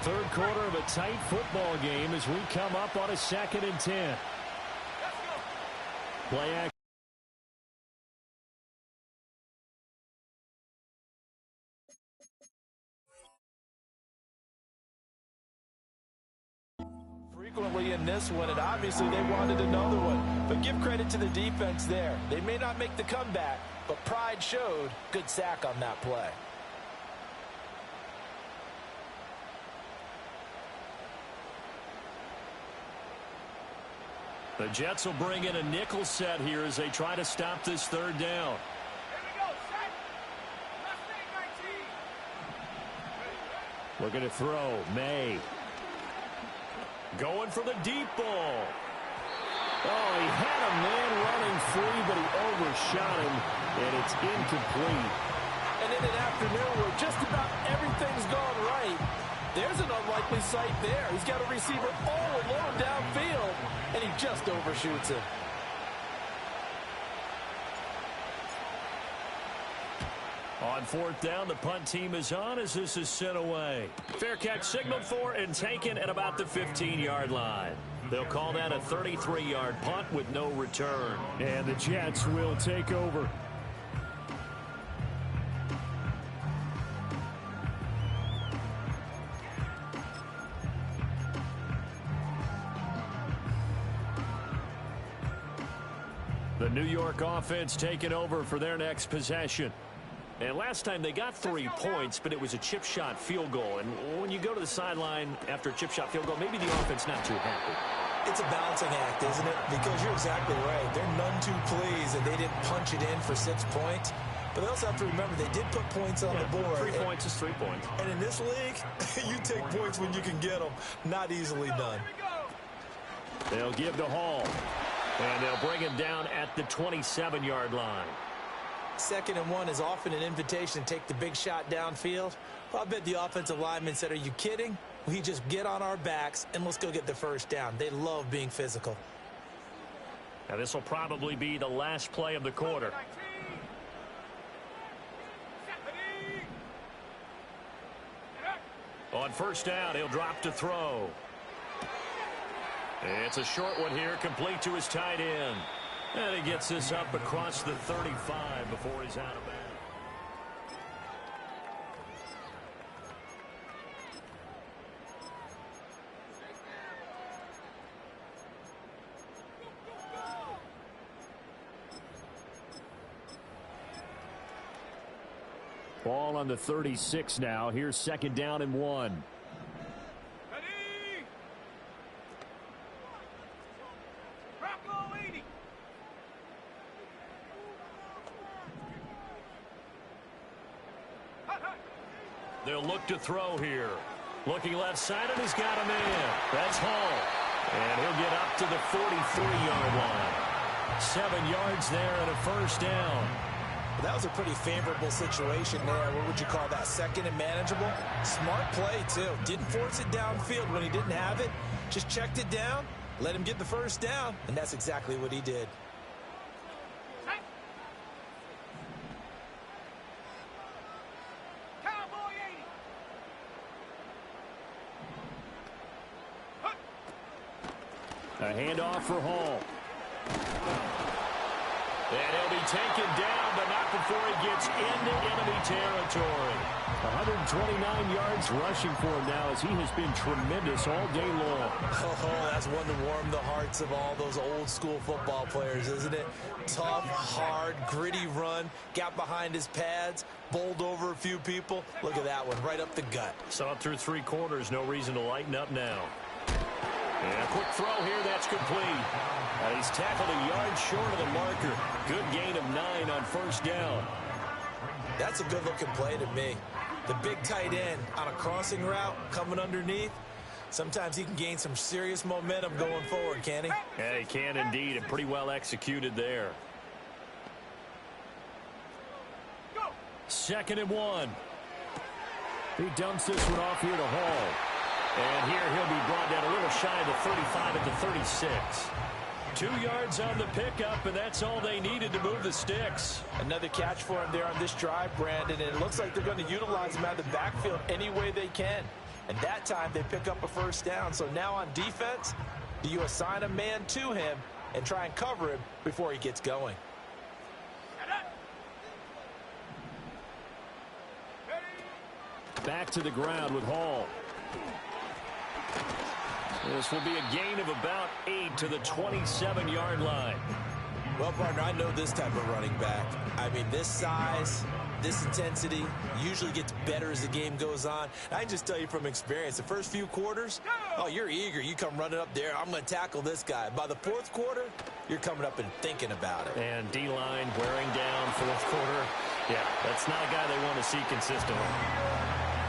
Third quarter of a tight football game as we come up on a 2nd and 10. Play action. Frequently in this one, and obviously they wanted another one. But give credit to the defense there. They may not make the comeback, but pride showed. Good sack on that play. The Jets will bring in a nickel set here as they try to stop this 3rd down. Looking to throw. May. Going for the deep ball. Oh, he had a man running free, but he overshot him, and it's incomplete. And in an afternoon where just about everything's gone right, there's an unlikely sight there. He's got a receiver all alone downfield, and he just overshoots him. On fourth down, the punt team is on as this is sent away. Fair catch signaled for and taken at about the 15-yard line. They'll call that a 33-yard punt with no return. And the Jets will take over. The New York offense taking over for their next possession. And last time they got 3 points, but it was a chip shot field goal. And when you go to the sideline after a chip shot field goal, maybe the offense not too happy. It's a balancing act, isn't it? Because you're exactly right. They're none too pleased that they didn't punch it in for 6 points. But they also have to remember they did put points on the board. 3 points is 3 points. And in this league, you take points when you can get them. Not easily done. They'll give to Hall. And they'll bring him down at the 27-yard line. 2nd and 1 is often an invitation to take the big shot downfield. Well, I bet the offensive lineman said, are you kidding? We just get on our backs and let's go get the first down. They love being physical. Now this will probably be the last play of the quarter. On first down, he'll drop to throw. It's a short one here, complete to his tight end. And he gets this up across the 35 before he's out of bounds. Ball on the 36 now. Here's 2nd down and 1. They'll look to throw here. Looking left side, and he's got a man. That's Hall. And he'll get up to the 43-yard line. 7 yards there and a first down. Well, that was a pretty favorable situation there. What would you call that? 2nd and manageable? Smart play, too. Didn't force it downfield when he didn't have it. Just checked it down, let him get the first down, and that's exactly what he did. A handoff for Hall. And he'll be taken down, but not before he gets into enemy territory. 129 yards rushing for him now as he has been tremendous all day long. Oh, that's one to warm the hearts of all those old school football players, isn't it? Tough, hard, gritty run, got behind his pads, bowled over a few people. Look at that one, right up the gut. Saw it through 3 quarters, no reason to lighten up now. And a quick throw here, that's complete. He's tackled a yard short of the marker. Good gain of 9 on first down. That's a good-looking play to me. The big tight end on a crossing route coming underneath. Sometimes he can gain some serious momentum going forward, can't he? Yeah, he can indeed, and pretty well executed there. 2nd and 1. He dumps this one off here to Hall. And here he'll be brought down a little shy of the 35 at the 36. 2 yards on the pickup, and that's all they needed to move the sticks. Another catch for him there on this drive, Brandon, and it looks like they're going to utilize him out of the backfield any way they can. And that time they pick up a first down. So now on defense, do you assign a man to him and try and cover him before he gets going? Back to the ground with Hall. This will be a gain of about 8 to the 27-yard line. Well, partner, I know this type of running back. I mean, this size, this intensity usually gets better as the game goes on. I can just tell you from experience, the first few quarters, oh, you're eager. You come running up there, I'm going to tackle this guy. By the 4th quarter, you're coming up and thinking about it. And D-line wearing down 4th quarter. Yeah, that's not a guy they want to see consistently.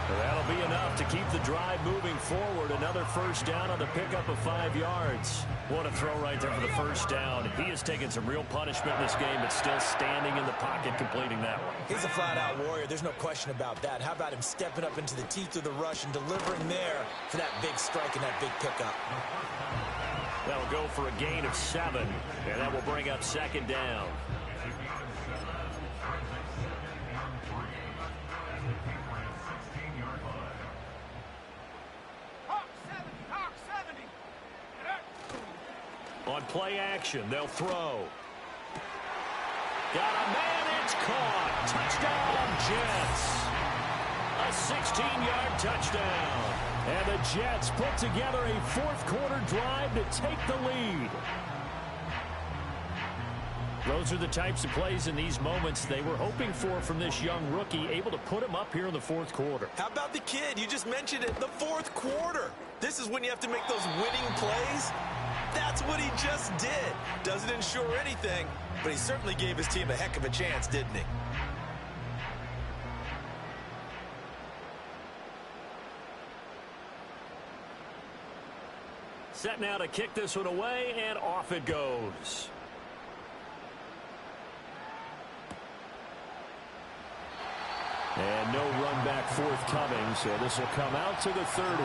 Well, that'll be enough to keep the drive moving forward. Another first down on the pickup of 5 yards. What a throw right there for the first down. He has taken some real punishment in this game, but still standing in the pocket, completing that one. He's a flat-out warrior. There's no question about that. How about him stepping up into the teeth of the rush and delivering there for that big strike and that big pickup? That'll go for a gain of 7, and that will bring up second down. On play action, they'll throw. Got a man, it's caught. Touchdown, Jets. A 16-yard touchdown. And the Jets put together a fourth-quarter drive to take the lead. Those are the types of plays in these moments they were hoping for from this young rookie, able to put him up here in the fourth quarter. How about the kid? You just mentioned it, the fourth quarter. This is when you have to make those winning plays. That's what he just did. Doesn't ensure anything, but he certainly gave his team a heck of a chance, didn't he? Set now to kick this one away, and off it goes. And no run back forthcoming, so this will come out to the 30.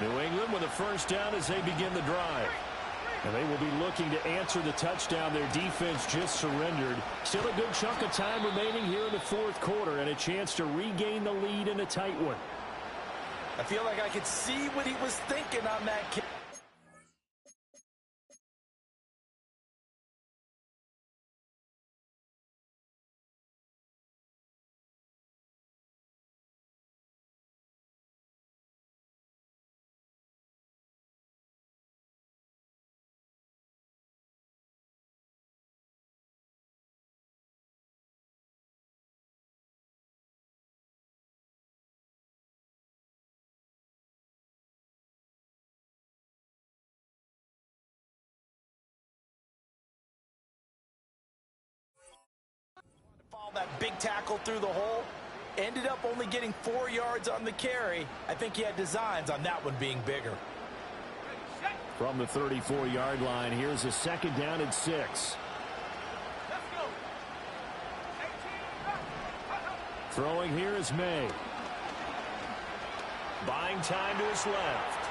New England with a first down as they begin the drive. And they will be looking to answer the touchdown their defense just surrendered. Still a good chunk of time remaining here in the fourth quarter and a chance to regain the lead in a tight one. I feel like I could see what he was thinking on that kick. That big tackle through the hole, ended up only getting 4 yards on the carry. I think he had designs on that one being bigger. From the 34-yard line, here's a second down and 6. Throwing here is May. Buying time to his left.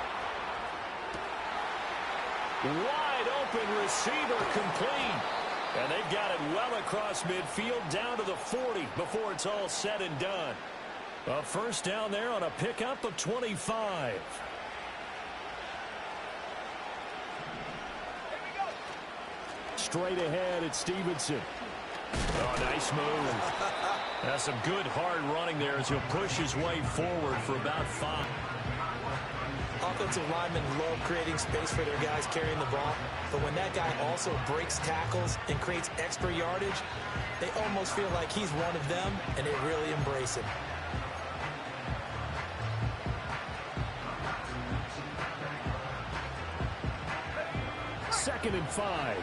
Wide open receiver complete. And they've got it well across midfield down to the 40 before it's all said and done. A first down there on a pickup of 25. Straight ahead, it's Stevenson. Oh, nice move. That's some good hard running there as he'll push his way forward for about 5. Offensive linemen love creating space for their guys carrying the ball, but when that guy also breaks tackles and creates extra yardage, they almost feel like he's one of them, and they really embrace him. Second and 5.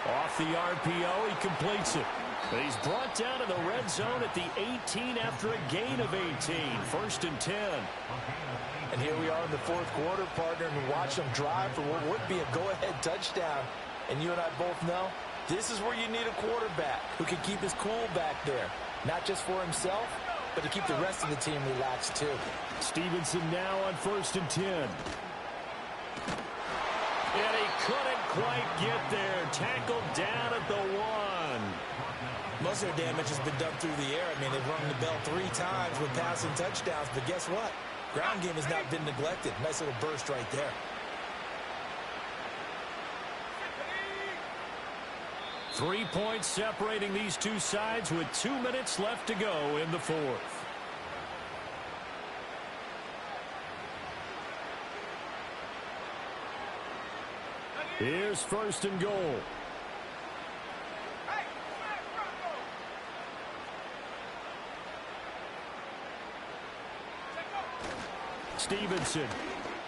Off the RPO, he completes it. But he's brought down in the red zone at the 18 after a gain of 18. First and 10. And here we are in the fourth quarter, partner, and watch them drive for what would be a go-ahead touchdown. And you and I both know this is where you need a quarterback who can keep his cool back there. Not just for himself, but to keep the rest of the team relaxed too. Stevenson now on first and 10. And he couldn't quite get there. Tackled down at the 1. Most of their damage has been done through the air. I mean, they've rung the bell 3 times with passing touchdowns, but guess what? Ground game has not been neglected. Nice little burst right there. 3 points separating these two sides with 2 minutes left to go in the fourth. Here's first and goal. Stevenson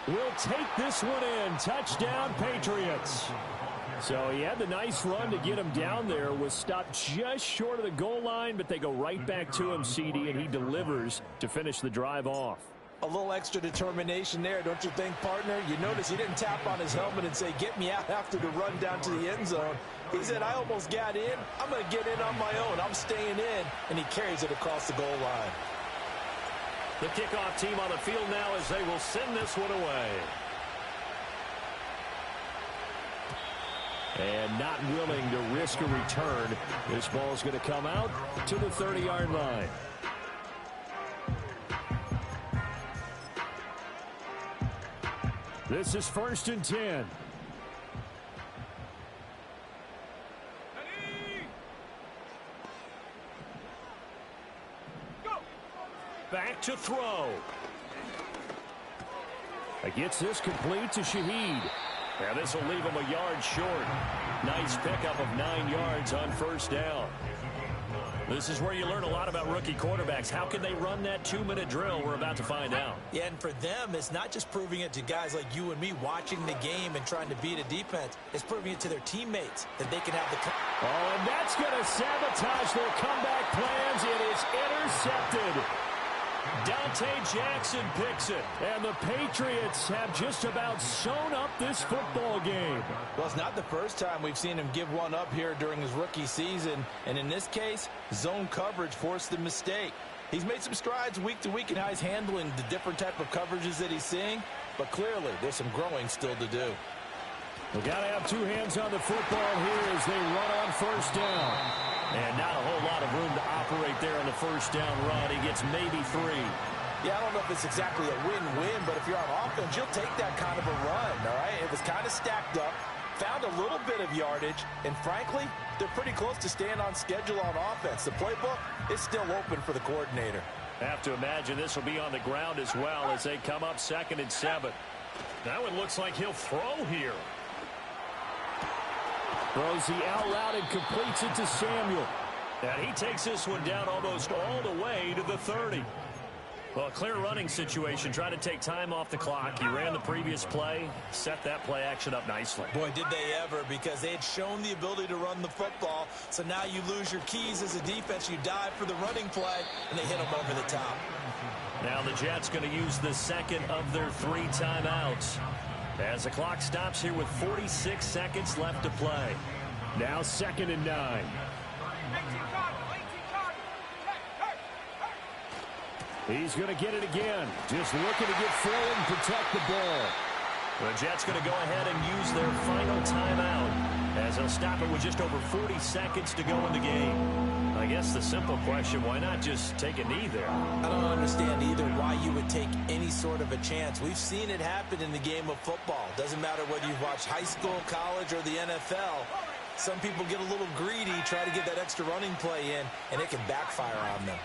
will take this one in. Touchdown, Patriots. So he had the nice run to get him down there. Was stopped just short of the goal line, but they go right back to him, CD, and he delivers to finish the drive off. A little extra determination there, don't you think, partner? You notice he didn't tap on his helmet and say, get me out after the run down to the end zone. He said, I almost got in. I'm going to get in on my own. I'm staying in. And he carries it across the goal line. The kickoff team on the field now as they will send this one away. And not willing to risk a return. This ball's going to come out to the 30-yard line. This is 1st and 10. Back to throw. Gets this complete to Shaheed. And this will leave him a yard short. Nice pickup of 9 yards on 1st down. This is where you learn a lot about rookie quarterbacks. How can they run that 2-minute drill? We're about to find out. Yeah, and for them, it's not just proving it to guys like you and me watching the game and trying to beat a defense. It's proving it to their teammates that they can have the... Oh, and that's going to sabotage their comeback plans. It is intercepted. Dante Jackson picks it. And the Patriots have just about sewn up this football game. Well, it's not the first time we've seen him give one up here during his rookie season. And in this case, zone coverage forced the mistake. He's made some strides week to week in how he's handling the different type of coverages that he's seeing. But clearly, there's some growing still to do. We got to have 2 hands on the football here as they run on 1st down. And not a whole lot of room to operate there on the 1st down run. He gets maybe 3. Yeah, I don't know if it's exactly a win-win, but if you're on offense, you'll take that kind of a run, all right? It was kind of stacked up, found a little bit of yardage, and frankly, they're pretty close to staying on schedule on offense. The playbook is still open for the coordinator. Have to imagine this will be on the ground as well as they come up 2nd and 7. That one looks like he'll throw here. Throws the out route and completes it to Samuel. And he takes this one down almost all the way to the 30. Well, a clear running situation, trying to take time off the clock. He ran the previous play, set that play action up nicely. Boy, did they ever, because they had shown the ability to run the football. So now you lose your keys as a defense. You dive for the running play, and they hit them over the top. Now the Jets going to use the 2nd of their 3 timeouts. As the clock stops here with 46 seconds left to play. Now 2nd and 9. He's going to get it again. Just looking to get full and protect the ball. The Jets going to go ahead and use their final timeout as they'll stop it with just over 40 seconds to go in the game. I guess the simple question, why not just take a knee there? I don't understand either why you would take any sort of a chance. We've seen it happen in the game of football. Doesn't matter whether you've watched high school, college, or the NFL. Some people get a little greedy, try to get that extra running play in, and it can backfire on them.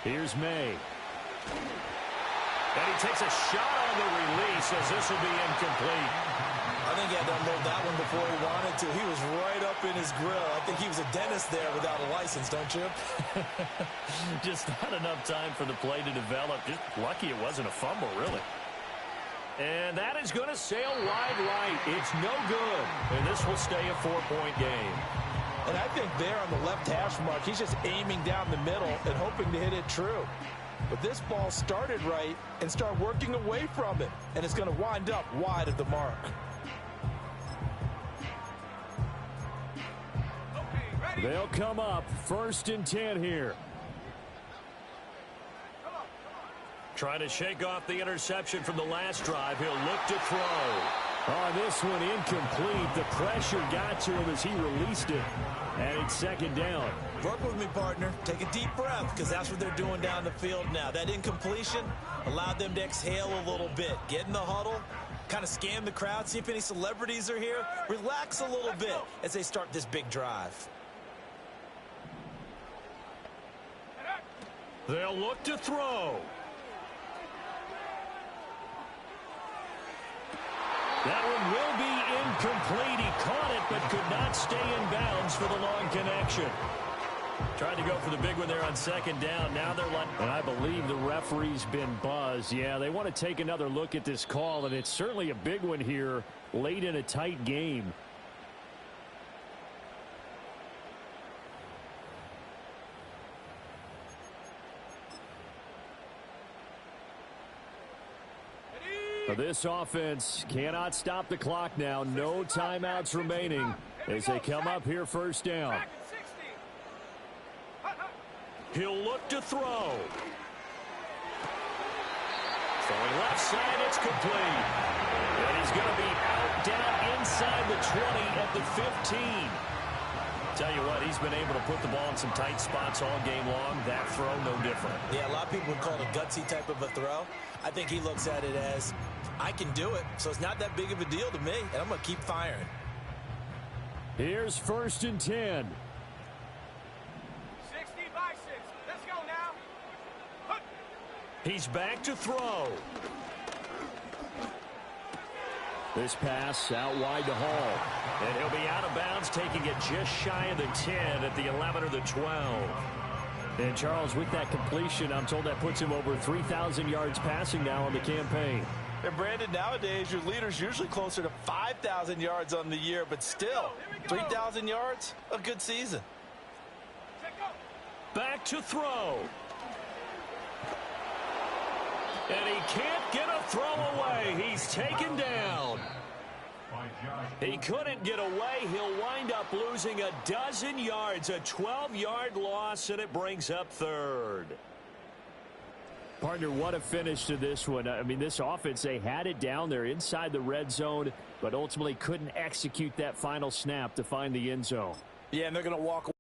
Here's May. And he takes a shot on the release as this will be incomplete. I think he had to unload that one before he wanted to. He was right up in his grill. I think he was a dentist there without a license, don't you? Just not enough time for the play to develop. Just lucky it wasn't a fumble, really. And that is going to sail wide right. It's no good. And this will stay a 4-point game. And I think there on the left hash mark, he's just aiming down the middle and hoping to hit it true. But this ball started right and start working away from it. And it's going to wind up wide of the mark. They'll come up 1st and 10 here. Trying to shake off the interception from the last drive. He'll look to throw. Oh, this one incomplete. The pressure got to him as he released it. And it's 2nd down. Work with me, partner. Take a deep breath, because that's what they're doing down the field now. That incompletion allowed them to exhale a little bit. Get in the huddle, kind of scan the crowd, see if any celebrities are here. Relax a little bit as they start this big drive. They'll look to throw. That one will be incomplete. He caught it but could not stay in bounds for the long connection. Tried to go for the big one there on second down. Now they're like, and I believe the referee's been buzzed. Yeah, they want to take another look at this call, and it's certainly a big one here late in a tight game. This offense cannot stop the clock now. No timeouts remaining as they come up here first down. He'll look to throw. Throwing left side, it's complete. And he's going to be out down inside the 20 at the 15. Tell you what, he's been able to put the ball in some tight spots all game long. That throw, no different. Yeah, a lot of people would call it a gutsy type of a throw. I think he looks at it as, I can do it, so it's not that big of a deal to me, and I'm going to keep firing. Here's first and 10. 60 by 6. Let's go now. He's back to throw. This pass out wide to Hall. And he'll be out of bounds, taking it just shy of the 10 at the 11 or the 12. And Charles, with that completion, I'm told that puts him over 3,000 yards passing now on the campaign. And Brandon, nowadays your leader's usually closer to 5,000 yards on the year, but still, 3,000 yards, a good season. Back to throw. And he can't get a throw away. He's taken down. He couldn't get away. He'll wind up losing a dozen yards, a 12-yard loss, and it brings up third. Partner, what a finish to this one. I mean, this offense, they had it down there inside the red zone, but ultimately couldn't execute that final snap to find the end zone. Yeah, and they're going to walk